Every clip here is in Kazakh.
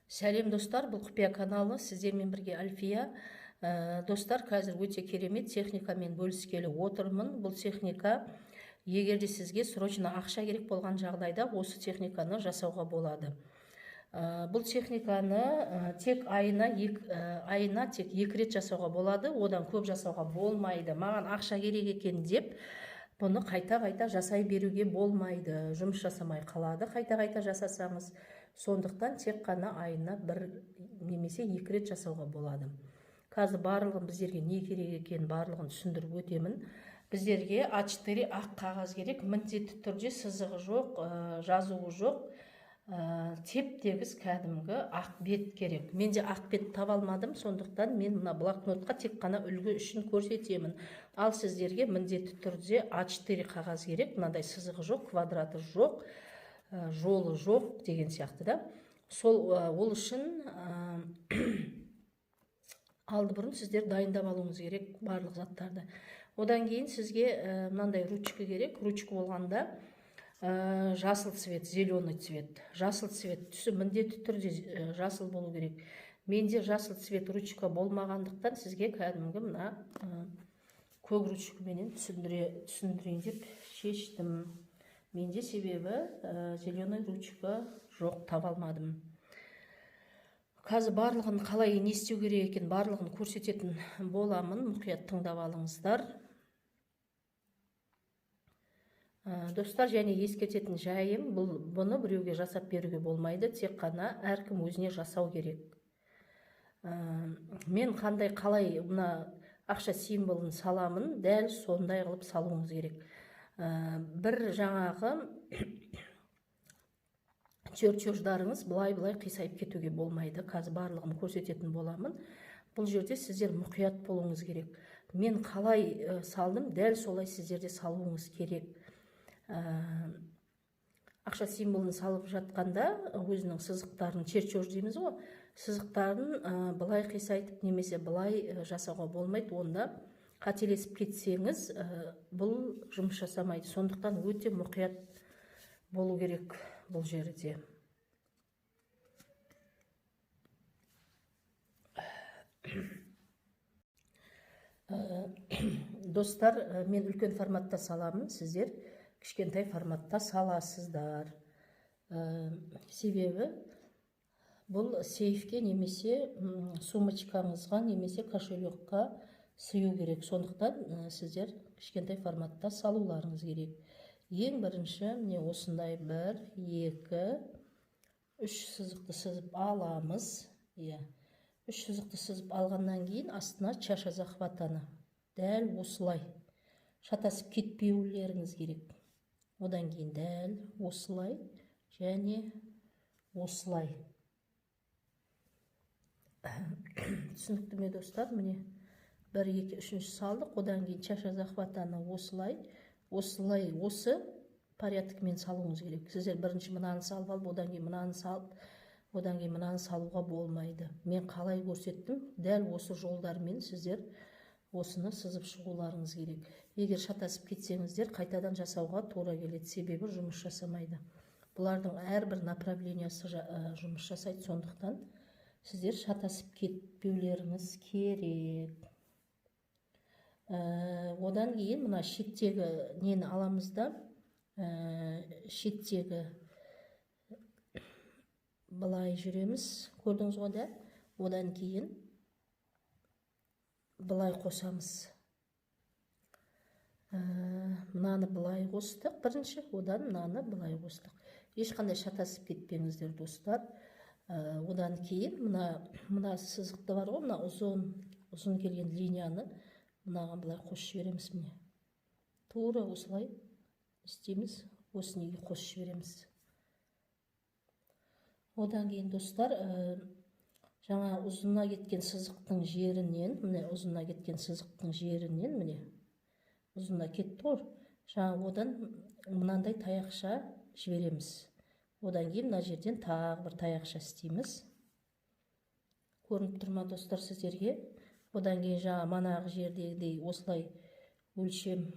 Сәлем достар, бұл құпия каналы, сіздермен бірге Альфия. Достар, қазір өте керемет техникамен бөліскелі отырмын. Бұл техника, егерде сізге срочно ақша керек болған жағдайда осы техниканы жасауға болады. Бұл техниканы тек айына тек 2 рет жасауға болады, одан көп жасауға болмайды. Маған ақша керек екен деп, бұны қайта-қайта жасай беруге болмайды. Жұмыс жасамай қалады, қайта-қайта жасасаңыз. Сондықтан тек қана айына 1 немесе 2 рет жасауға болады. Қазір барлығын біздерге не керек екен барлығын түсіндіріп өтемін. Біздерге А4 ақ қағаз керек, міндетті түрде сызығы жоқ, жазуы жоқ, теп-тегіс кәдімгі ақ бет керек. Менде ақ бет таба алмадым, сондықтан мен мына блокнотқа тек қана үлгі үшін көрсетемін. Ал сіздерге міндетті түрде А4 қағаз керек, мынандай сызығы жоқ, квадраты жоқ, жолы жоқ деген сияқты да. Ол үшін алды бұрын сіздер дайындап алуыңыз керек барлық заттарды. Одан кейін сізге мынандай ручка керек. Ручка болғанда жасыл цвет, зеленый цвет. Жасыл цвет түсі міндетті түрде жасыл болу керек. Менде жасыл цвет ручка болмағандықтан сізге кәдімгі мына көк ручкаменен түсіндірейін деп шештім. Менде себебі зеленый ручка жоқ, таба алмадым. Қазір барлығын қалай не істеу керек екен барлығын көрсететін боламын. Мұқият тыңдап алыңыздар. Достар, және ескертетін жайым, бұны біреуге жасап беруге болмайды, тек қана әркім өзіне жасау керек. Мен қалай мына ақша символын саламын, дәл сондай қылып салуыңыз керек. Бір жаңағы чертеждарыңыз былай қисайып кетуге болмайды. Қазір барлығын көрсететін боламын. Бұл жерде сіздер мұқият болуыңыз керек. Мен қалай салдым, дәл солай сіздерде салуыңыз керек. Ақша символын салып жатқанда өзінің сызықтарын, чертеж дейміз ғой, сызықтарын былай қисайтып немесе былай жасауға болмайды. Онда қателесіп кетсеңіз, бұл жұмыс жасамайды. Сондықтан өте мұқият болу керек бұл жерде. Достар, мен үлкен форматта саламын, сіздер кішкентай форматта саласыздар. Себебі бұл сейфке немесе сумочкаңызға немесе кошелекқа сыю керек. Сондықтан сіздер кішкентай форматта салуларыңыз керек. Ең бірінші міне осындай 1, 2, 3 сызықты сызып аламыз. 3 сызықты сызып алғаннан кейін астына чаша захватаны. Дәл осылай шатасып кетпеулеріңіз керек. Одан кейін дәл осылай және осылай. Түсінікті ме достар? Міне 1, 2, 3 салдық. Одан кейін чаша захватаны осылай, осы порядкімен салуыңыз керек. Сіздер бірінші мынаны салып алып, одан кейін мынаны салып, одан кейін мынаны салуға болмайды. Мен қалай көрсеттім, дәл осы жолдармен сіздер осыны сызып шығуларыңыз керек. Егер шатасып кетсеңіздер, қайтадан жасауға тура келеді, себебі жұмыс жасамайды. Бұлардың әрбір направлениясы жұмыс жасайды, сондықтан сіздер шатасып кетпеулеріңіз керек. Одан кейін мына шеттегі нені аламыз да, шеттегі былай жүреміз, көрдіңіз ғой да, одан кейін былай қосамыз. Мынаны былай қостық бірінші, одан мынаны былай қостық. Ешқандай шатасып кетпеңіздер достар. Одан кейін мына сызықты бар ғой, мына ұзын келген линияны мынаған былай қосып жібереміз. Міне тура осылай істейміз, осы неге қосып жібереміз. Одан кейін достар, жаңа ұзына кеткен сызықтың жерінен, міне ұзына кеткен сызықтың жерінен, міне ұзына кетті ғой, жаңа одан мынандай таяқша жібереміз. Одан кейін мына жерден тағы бір таяқша істейміз. Көрініп тұр ма достар сіздерге? Одан кейін жаңа манағы жердегідей осылай өлшем,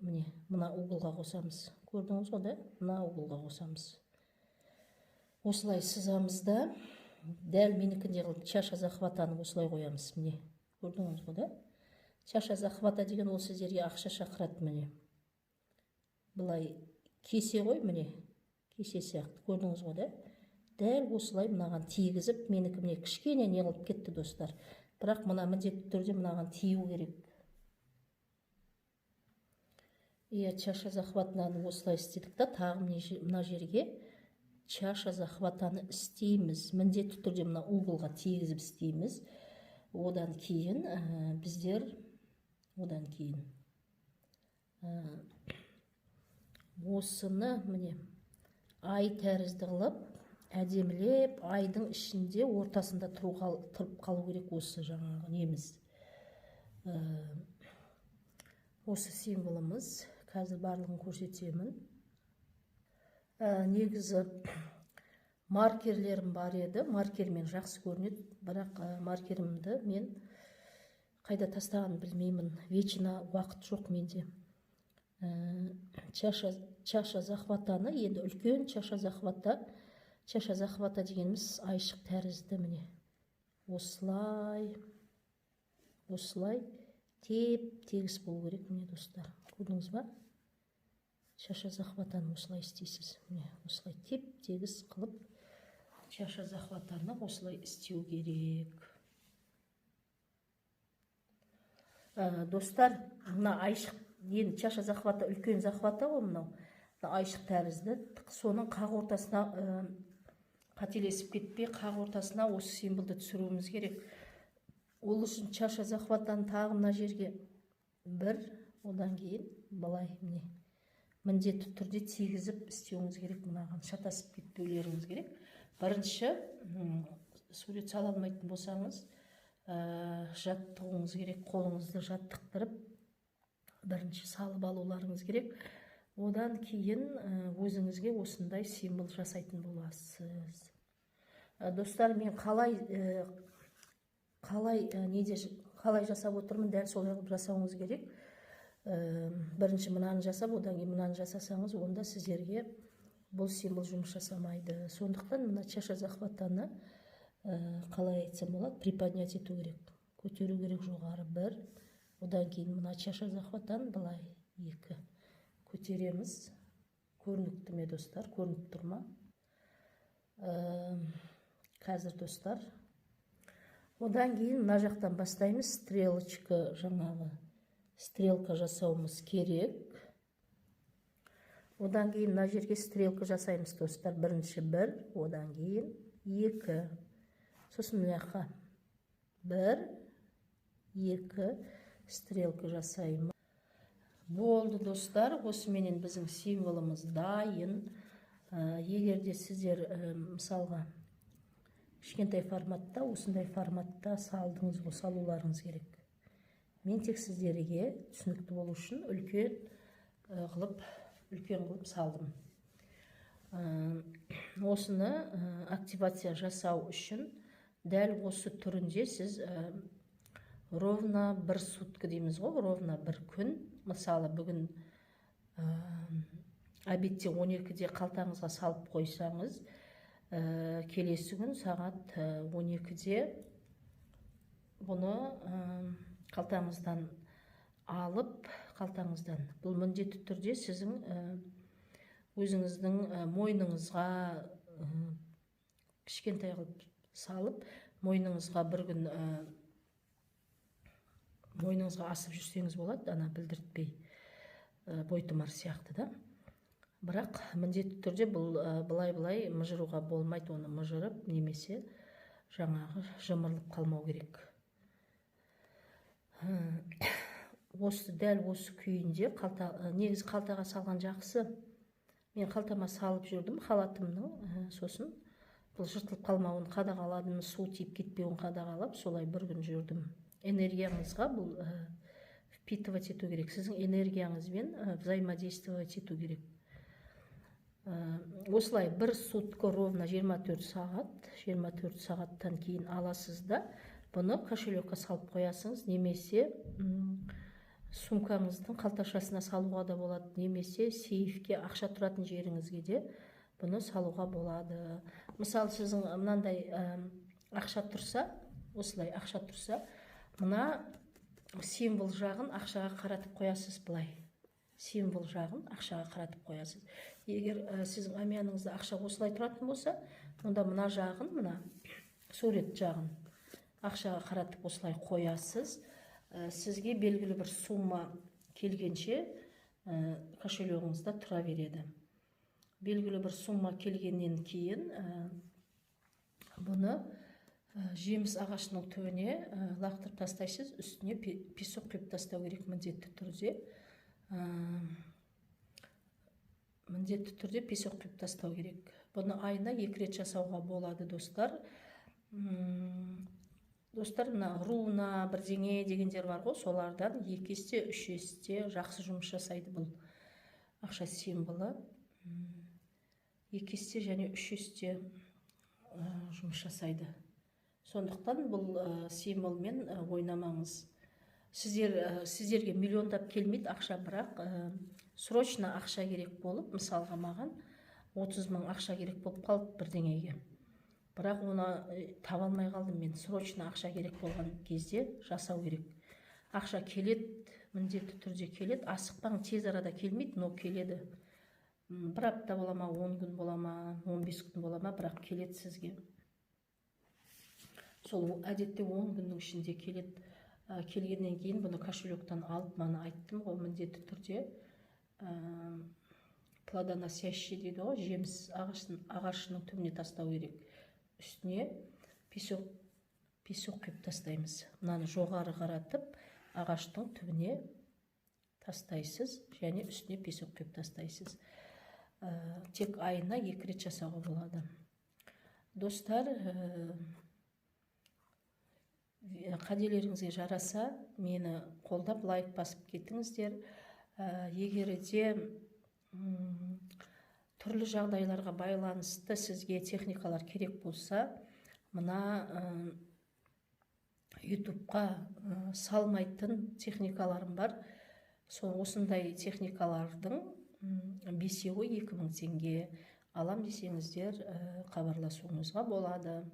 міне мына углға қосамыз. Көрдіңіз ғой да? Мына углға қосамыз. осылай сызамыз да, дәл менікіндей қылып чаша захватаны осылай қоямыз. Міне, көрдіңіз ғой да? Чаша захвата деген ол сіздерге ақша шақырады. Міне, былай кесе ғой, міне, кесе сияқты, көрдіңіз ғой да? Дәл осылай мынаған тигізіп, менікі міне кішкене не қылып кетті достар. Бірақ мына міндетті түрде мынаған тию керек. Чаша захватаны осылай істедік та, тағы мына жерге чаша захватаны істейміз. Міндетті түрде мына углға тигізіп істейміз. Одан кейін біздер осыны міне ай тәрізді қылып, әдемілеп, айдың ішінде ортасында тұрып қалу керек. Осы жаңағы неміз, осы символымыз. Қазір барлығын көрсетемін. Негізі маркерлерім бар еді, маркермен жақсы көрінеді, бірақ маркерімді мен қайда тастағанын білмеймін, вечно уақыт жоқ менде. Чаша захватаны, енді үлкен чаша захвата дегеніміз айшық тәрізді. Міне осылай теп-тегіс болу керек. Міне достар, көрдіңіз ба? Чаша захватаны осылай істейсіз. Міне осылай теп-тегіс қылып чаша захватаны осылай істеу керек. Достар, мына айшық, енді чаша захвата үлкен захвата ғой, мынау айшық тәрізді. Соның қақ ортасына қателесіп кетпей, қақ ортасына осы символды түсіруіміз керек. Ол үшін чаша захватаны тағы мына жерге бір, одан кейін былай міне міндетті түрде тигізіп істеуіңіз керек. Мынаған шатасып кетпеулеріңіз керек. Бірінші, сурет сала алмайтын болсаңыз, жаттығуыңыз керек. Қолыңызды жаттықтырып, бірінші салып алуларыңыз керек. Одан кейін өзіңізге осындай символ жасайтын боласыз. Достар, мен қалай жасап отырмын, дәл солай жасауыңыз керек. Бірінші мынаны жасап, одан кейін мынаны жасасаңыз, онда сіздерге бұл символ жұмыс жасамайды. Сондықтан мына чаша захватаны қалай айтсам болады, приподнять ету керек, көтеру керек жоғары бір, одан кейін мына чаша захватаны былай екі көтереміз. Көрінікті ме достар, көрініп тұр ма? Қазір достар, одан кейін мына жақтан бастаймыз. Стрелка жасауымыз керек. Одан кейін мына жерге стрелка жасаймыз достар. Бірінші бір, одан кейін екі. Сосын мына жаққа бір, екі стрелка жасаймыз. Болды достар, осыменен біздің символымыз дайын. Егерде сіздер мысалға кішкентай форматта, осындай форматта салдыңыз ғой, салуларыңыз керек. Мен тек сіздерге түсінікті болу үшін үлкен қылып салдым. Осыны активация жасау үшін дәл осы түрінде сіз ровно бір сутка дейміз ғой, ровно бір күн. Мысалы, бүгін обедте 12-де қалтаңызға салып қойсаңыз, келесі күн сағат 12-де бұны қалтаңыздан алып, бұл міндетті түрде сіздің өзіңіздің мойныңызға кішкентай қылып салып, мойныңызға бір күн мойныңызға асып жүрсеңіз болады, ана білдіртпей, бойтұмар сияқты да. Бірақ міндетті түрде бұлай мұжыруға болмайды, оны мұжырып немесе жаңағы жымырлып қалмау керек. Дәл осы күйінде негізі қалтаға салған жақсы. Мен қалтама салып жүрдім, халатымның, сосын бұл жыртылып қалмауын қадағаладым, су тиіп кетпеуін қадағалап, солай бір күн жүрдім. Энергияңызға бұл впитывать ету керек, сіздің энергияңызбен взаимодействовать ету керек. Осылай бір сутка ровно 24 сағаттан кейін аласыз да, бұны кошелекқа салып қоясыңыз, немесе сумкаңыздың қалташасына салуға да болады, немесе сейфке, ақша тұратын жеріңізге де бұны салуға болады. мысалы сіздің мынандай ақша тұрса, осылай ақша тұрса, мына символ жағын ақшаға қаратып қоясыз. Былай символ жағын ақшаға қаратып қоясыз. Егер сіздің әмияныңызда ақша осылай тұратын болса, онда мына жағын, мына сурет жағын ақшаға қаратып осылай қоясыз. Сізге белгілі бір сумма келгенше кошелегіңізде тұра береді. Белгілі бір сумма келгеннен кейін бұны жеміс ағашының түбіне лақтырып тастайсыз. Үстіне песок құйып тастау керек міндетті түрде. Міндетті түрде песок құйып тастау керек. Бұны айына 2 рет жасауға болады, достар. Достар, мына руна, бірдеңе дегендер бар ғой, солардан 2 есе, 3 есе жақсы жұмыс жасайды бұл ақша символы. 2 есе және 3 есе жұмыс жасайды. Сондықтан бұл символмен ойнамаңыз. Сіздерге миллиондап келмейді ақша, бірақ срочно ақша керек болып, мысалға маған 30 000 ақша керек болып қалды бірдеңеге. Бірақ оны таба алмай қалдым мен. Срочно ақша керек болған кезде жасау керек. Ақша келеді, міндетті түрде келеді. Асықпаң, тез арада келмейді, но келеді. Бір апта бола ма, 10 күн бола ма, 15 күн бола ма, бірақ келеді сізге. Сол әдетте 10 күннің ішінде келеді. Келгеннен кейін бұны кошелектен алып, мана айттым ғой, міндетті түрде плодоносящий дейді ғой, жеміс ағашының түбіне тастау керек. Үстіне песок құйып тастаймыз. Мынаны жоғары қаратып, ағаштың түбіне тастайсыз, және үстіне песок құйып тастайсыз. Тек айына 2 рет жасауға болады. Достар, қаделеріңізге жараса, мені қолдап лайк басып кетіңіздер. Егер де түрлі жағдайларға байланысты сізге техникалар керек болса, мына ютубқа салмайтын техникаларым бар. Осындай техникалардың 5-2000 теңге алам десеңіздер, хабарласуыңызға болады.